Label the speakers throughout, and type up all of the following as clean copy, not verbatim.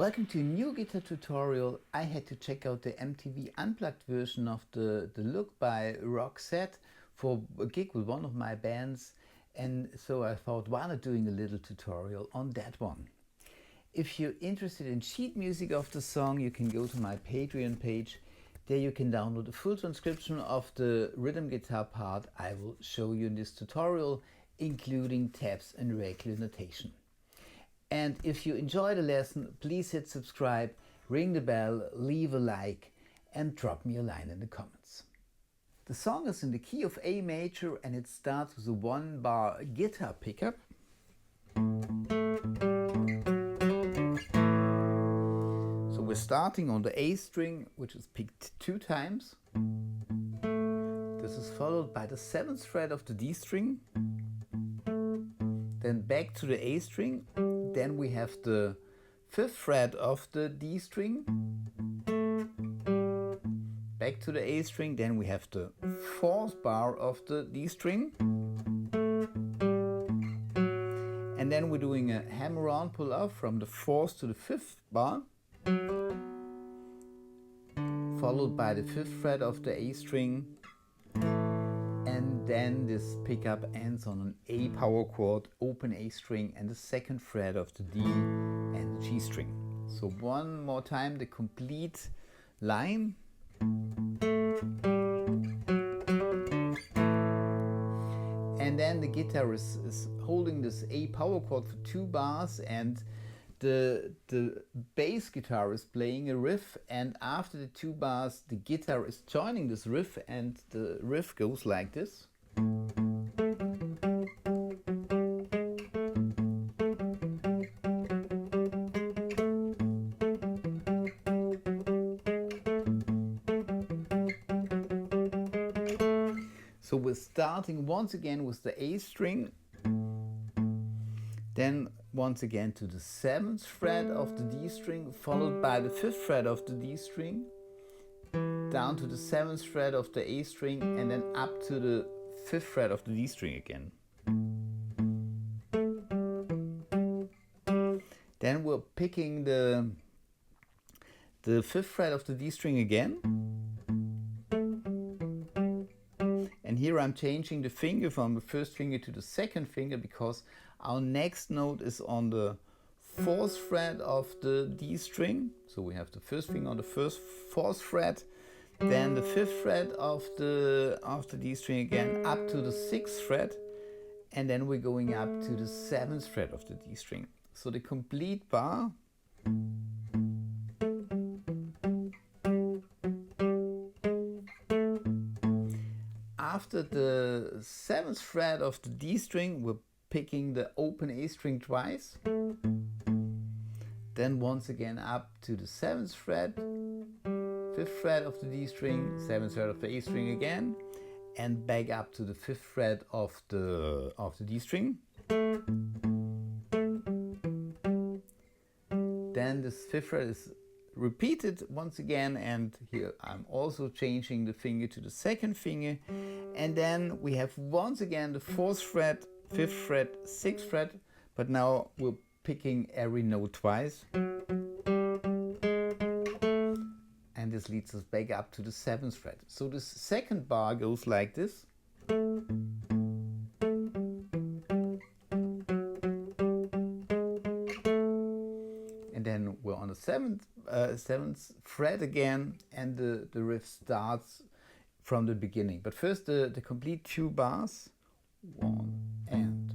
Speaker 1: Welcome to a new guitar tutorial. I had to check out the MTV Unplugged version of the Look by Roxette for a gig with one of my bands, and so I thought, why not doing a little tutorial on that one. If you're interested in sheet music of the song, you can go to my Patreon page. There you can download a full transcription of the rhythm guitar part I will show you in this tutorial, including tabs and regular notation. And if you enjoy the lesson, please hit subscribe, ring the bell, leave a like and drop me a line in the comments. The song is in the key of A major and it starts with a 1-bar guitar pickup. So we're starting on the A string, which is picked 2 times. This is followed by the 7th fret of the D string. Then back to the A string. Then we have the 5th fret of the D string, back to the A string, then we have the 4th bar of the D string, and then we're doing a hammer-on pull-off from the 4th to the 5th bar, followed by the 5th fret of the A string, and then this pickup ends on an A power chord, open A string and the 2nd fret of the D and the G string. So one more time the complete line. And then the guitar is holding this A power chord for 2 bars, and the bass guitar is playing a riff, and after the 2 bars the guitar is joining this riff, and the riff goes like this. So we're starting once again with the A string, then once again to the 7th fret of the D string, followed by the 5th fret of the D string, down to the 7th fret of the A string, and then up to the 5th fret of the D string again. Then we're picking the 5th fret of the D string again. And here I'm changing the finger from the 1st finger to the 2nd finger because our next note is on the 4th fret of the D string. So we have the 1st finger on the 4th fret, then the 5th fret of the D string again, up to the 6th fret, and then we're going up to the 7th fret of the D string. So the complete bar. After the 7th fret of the D string, we're picking the open A string twice. Then once again up to the 7th fret, 5th fret of the D string, 7th fret of the A string again, and back up to the 5th fret of the D string. Then this 5th fret is repeated once again, and here I'm also changing the finger to the 2nd finger, and then we have once again the 4th fret, 5th fret, 6th fret, but now we're picking every note twice, and this leads us back up to the 7th fret. So this 2nd bar goes like this. And then we're on the 7th fret again, and the riff starts from the beginning. But first the complete 2 bars. 1 and.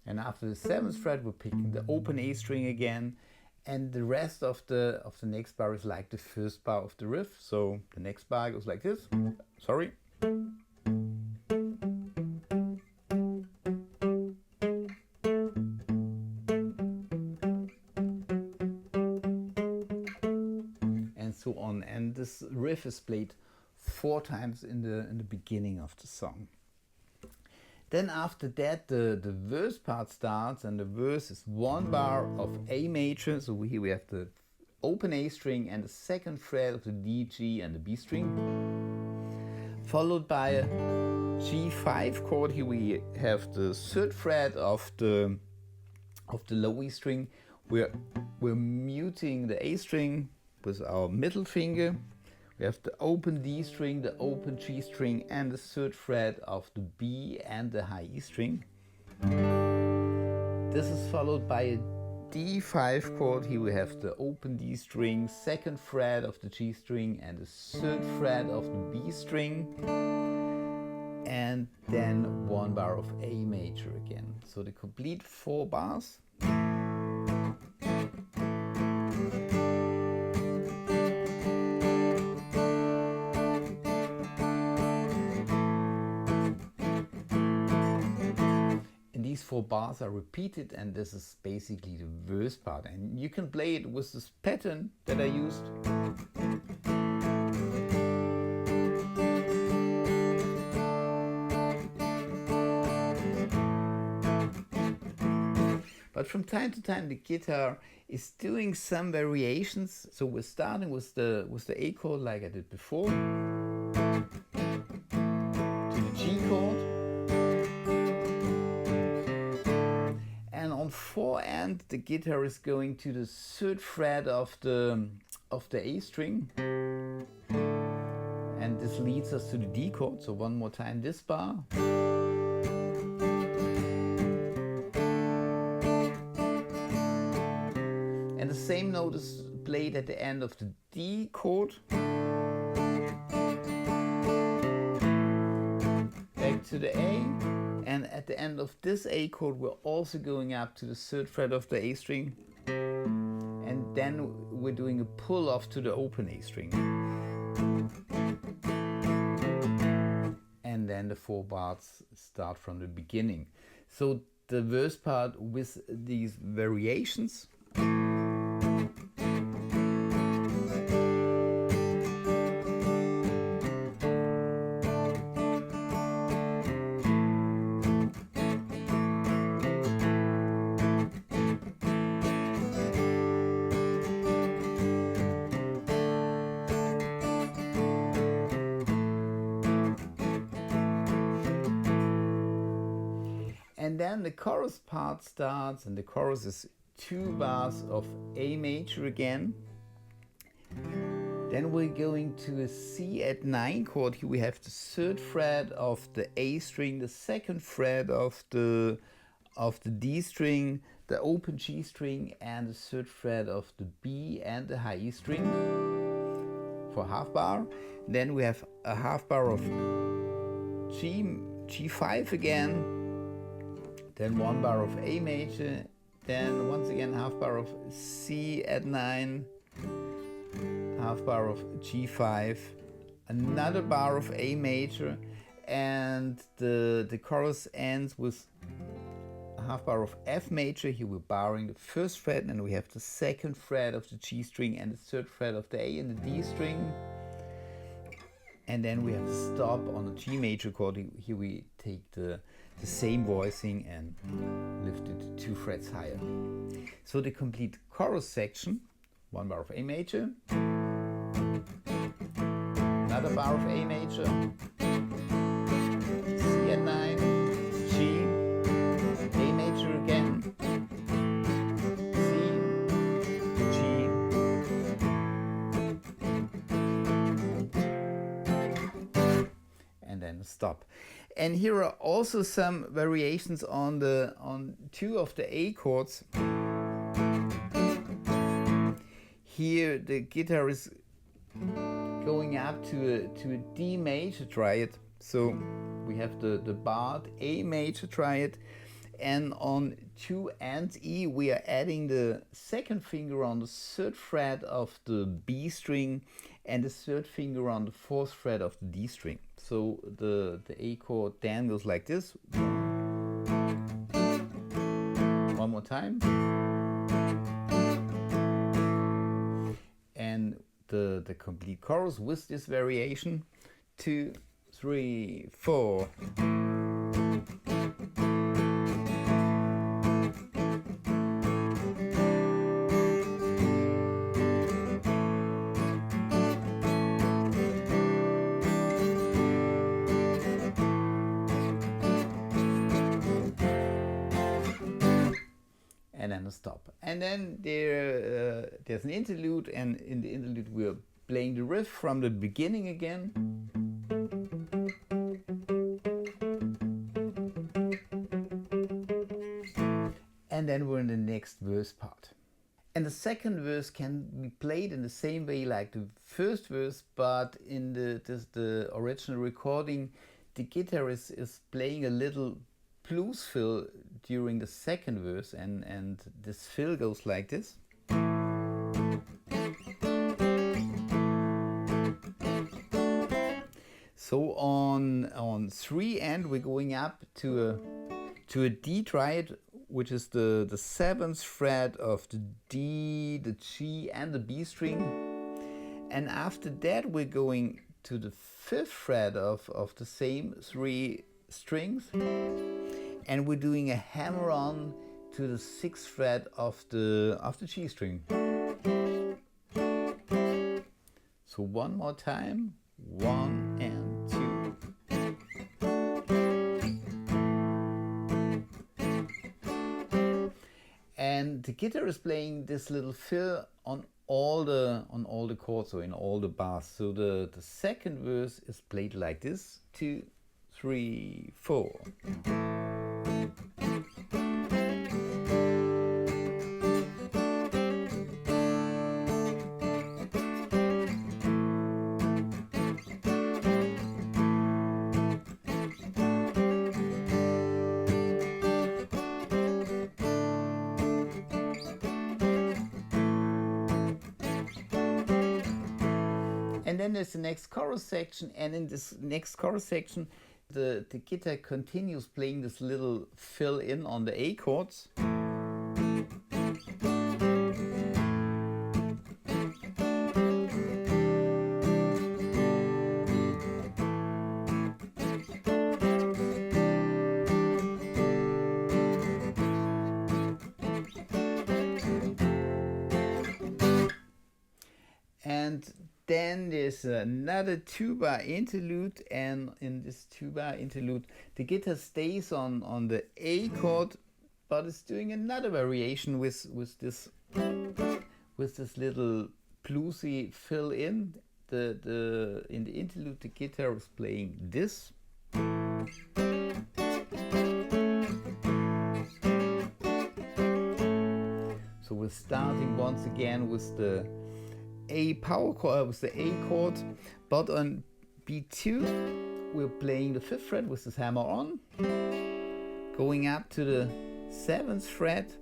Speaker 1: And after the 7th fret we're picking the open A string again, and the rest of the next bar is like the 1st bar of the riff. So the next bar goes like this. Sorry. And so on. And this riff is played 4 times in the beginning of the song. Then after that the verse part starts, and the verse is 1 bar of A major. So here we have the open A string and the 2nd fret of the D, G and the B string. followed by a G5 chord. Here we have the third fret of the low E string. We're muting the A string with our middle finger. We have the open D string, the open G string, and the third fret of the B and the high E string. This is followed by a D5 chord. Here we have the open D string, second fret of the G string, and the third fret of the B string. And then one bar of A major again. So the complete 4 bars. These 4 bars are repeated, and this is basically the verse part, and you can play it with this pattern that I used. But from time to time the guitar is doing some variations, so we're starting with the A chord like I did before, to the G chord. On 4 and the guitar is going to the third fret of the A string, and this leads us to the D chord. So one more time this bar, and the same note is played at the end of the D chord, back to the A. And at the end of this A chord, we're also going up to the third fret of the A string. And then we're doing a pull off to the open A string. And then the 4 bars start from the beginning. So the verse part with these variations. And then the chorus part starts, and the chorus is 2 bars of A major again. Then we're going to a C at 9 chord. Here we have the third fret of the A string, the second fret of the D string, the open G string, and the third fret of the B and the high E string for half bar. Then we have a half bar of G5 again. Then 1 bar of A major, then once again half bar of C at 9, half bar of G5, another bar of A major, and the chorus ends with a half bar of F major. Here we're barring the first fret, and we have the second fret of the G string and the third fret of the A and the D string. And then we have a stop on the G major chord. Here we take the same voicing and lift it 2 frets higher. So the complete chorus section: 1 bar of A major, another bar of A major, C at 9, G, A major again, C, G, and then stop. And here are also some variations on 2 of the A chords. Here the guitar is going up to a D major triad. So we have the barred A major triad, and on 2 and E we are adding the second finger on the third fret of the B string and the third finger on the fourth fret of the D string. So the A chord then goes like this. One more time. And the complete chorus with this variation: 2, 3, 4. and then a stop. And then there's an interlude, and in the interlude we're playing the riff from the beginning again. And then we're in the next verse part. And the second verse can be played in the same way like the first verse, but in the original recording, the guitarist is playing a little blues fill during the second verse, and this fill goes like this. So on 3 and we're going up to a D triad, which is the 7th fret of the D, the G and the B string. And after that we're going to the 5th fret of the same 3 strings, and we're doing a hammer on to the 6th fret of the G string. So one more time, 1 and 2. And the guitar is playing this little fill on all the chords, so in all the bars. So the second verse is played like this: 2, 3, 4. And then there's the next chorus section, and in this next chorus section the guitar continues playing this little fill in on the A chords. And then there's another 2-bar interlude, and in this 2-bar interlude the guitar stays on the A chord, but it's doing another variation with this little bluesy fill in. In the interlude the guitar is playing this. So we're starting once again with the A power chord, with the A chord, but on B2 we're playing the 5th fret with this hammer on, going up to the 7th fret,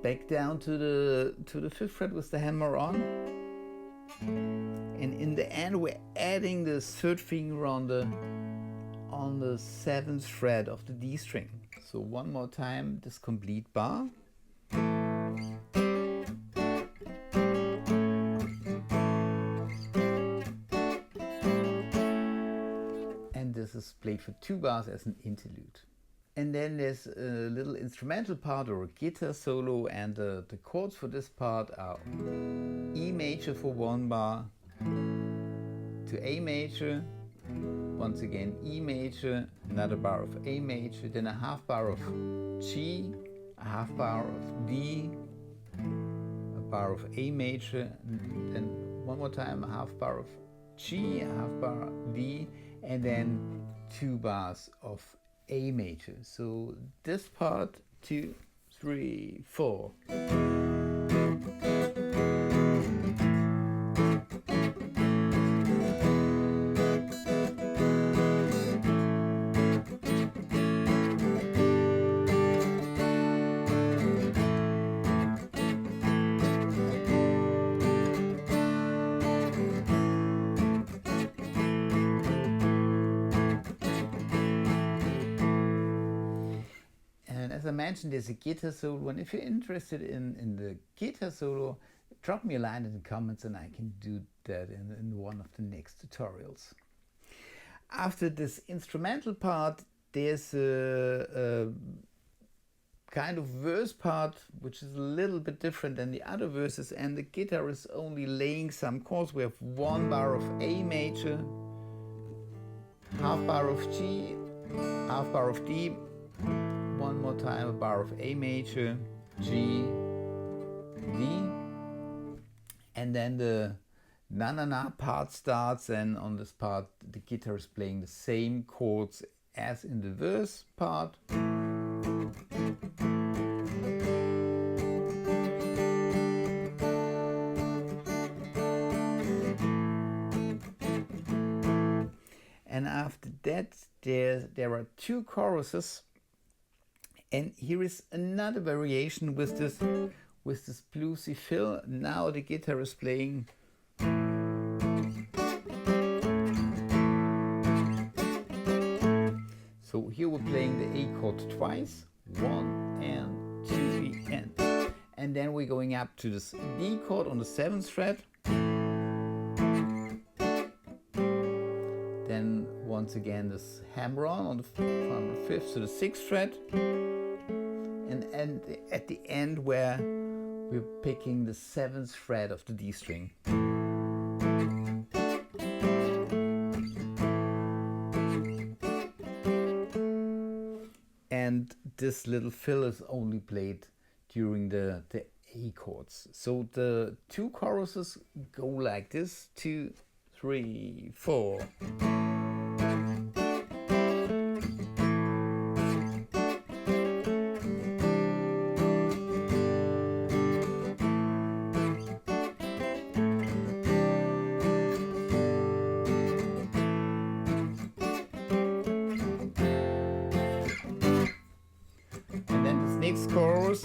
Speaker 1: back down to the 5th fret with the hammer on, and in the end we're adding the 3rd finger on the 7th fret of the D string. So one more time, this complete bar. This is played for 2 bars as an interlude. And then there's a little instrumental part or a guitar solo, and the chords for this part are E major for 1 bar, to A major, once again E major, another bar of A major, then a half bar of G, a half bar of D, a bar of A major, and then one more time a half bar of G, a half bar D, and then 2 bars of A major. So this part, 2, 3, 4. As I mentioned, there's a guitar solo, and if you're interested in the guitar solo, drop me a line in the comments and I can do that in one of the next tutorials. After this instrumental part, there's a kind of verse part which is a little bit different than the other verses, and the guitar is only laying some chords. We have 1 bar of A major, half bar of G, half bar of D, 1 one more time, a bar of A major, G, D, and then the Nanana part starts, and on this part the guitar is playing the same chords as in the verse part. And after that there are two choruses, and here is another variation with this bluesy fill. Now the guitar is playing so here we're playing the A chord twice, 1 and 2, 3, and then we're going up to this D chord on the 7th fret. Then once again this hammer on from the 5th to the 6th fret, and at the end where we're picking the 7th fret of the D string. And this little fill is only played during the A chords. So the two choruses go like this: 2, 3, 4. Next chorus,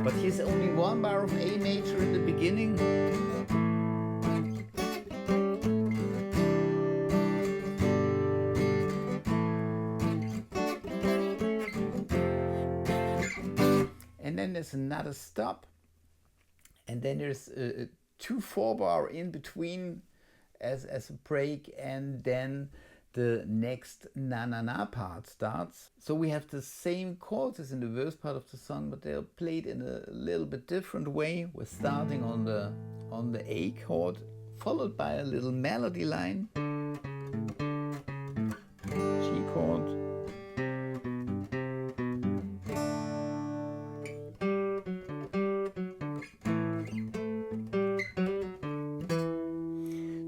Speaker 1: but here's only one bar of A major in the beginning. And then there's another stop, and then there's a 2/4 bar in between as a break, and then the next Nanana part starts. So we have the same chords as in the verse part of the song, but they're played in a little bit different way. We're starting on the A chord, followed by a little melody line, G chord,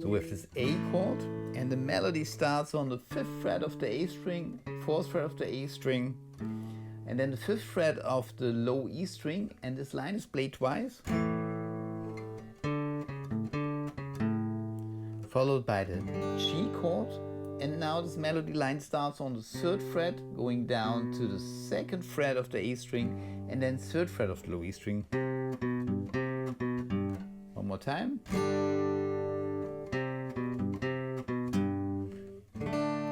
Speaker 1: so we have this A chord, and the melody starts on the 5th fret of the A string, 4th fret of the A string, and then the 5th fret of the low E string, and this line is played twice, followed by the G chord, and now this melody line starts on the 3rd fret, going down to the 2nd fret of the A string, and then 3rd fret of the low E string. One more time.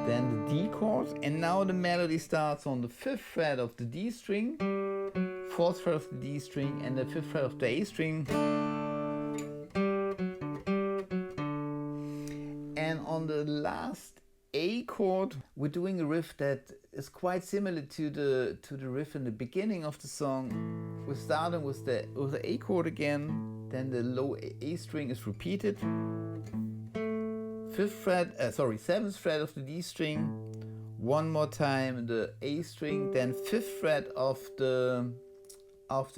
Speaker 1: Then the D chord, and now the melody starts on the 5th fret of the D string, 4th fret of the D string, and the 5th fret of the A string. And on the last A chord, we're doing a riff that is quite similar to the riff in the beginning of the song. We're starting with the A chord again, then the low A string is repeated. 7th fret of the D string, one more time the A string, then 5th fret of the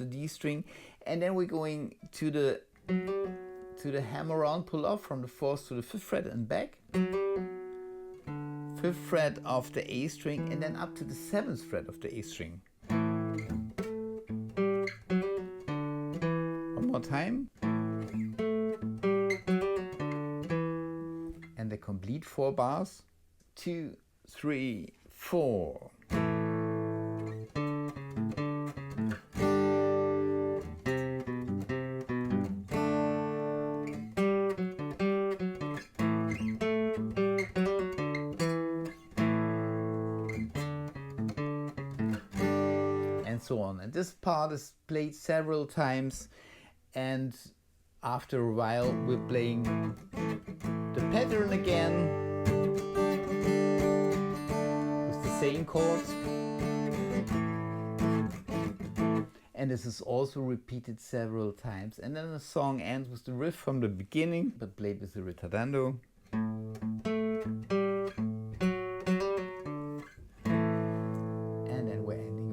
Speaker 1: D string, and then we're going to the hammer on pull off from the 4th to the 5th fret and back, 5th fret of the A string, and then up to the 7th fret of the A string. One more time. And the complete 4 bars, 2, 3, 4. And so on. And this part is played several times, and after a while we're playing the pattern again with the same chords, and this is also repeated several times, and then the song ends with the riff from the beginning but played with the ritardando. And then we're ending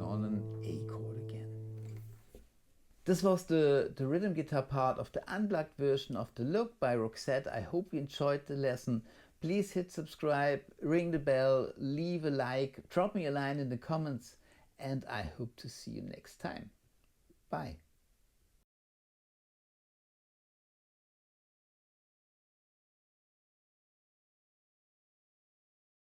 Speaker 1: This was the rhythm guitar part of the unplugged version of The Look by Roxette. I hope you enjoyed the lesson. Please hit subscribe, ring the bell, leave a like, drop me a line in the comments, and I hope to see you next time. Bye.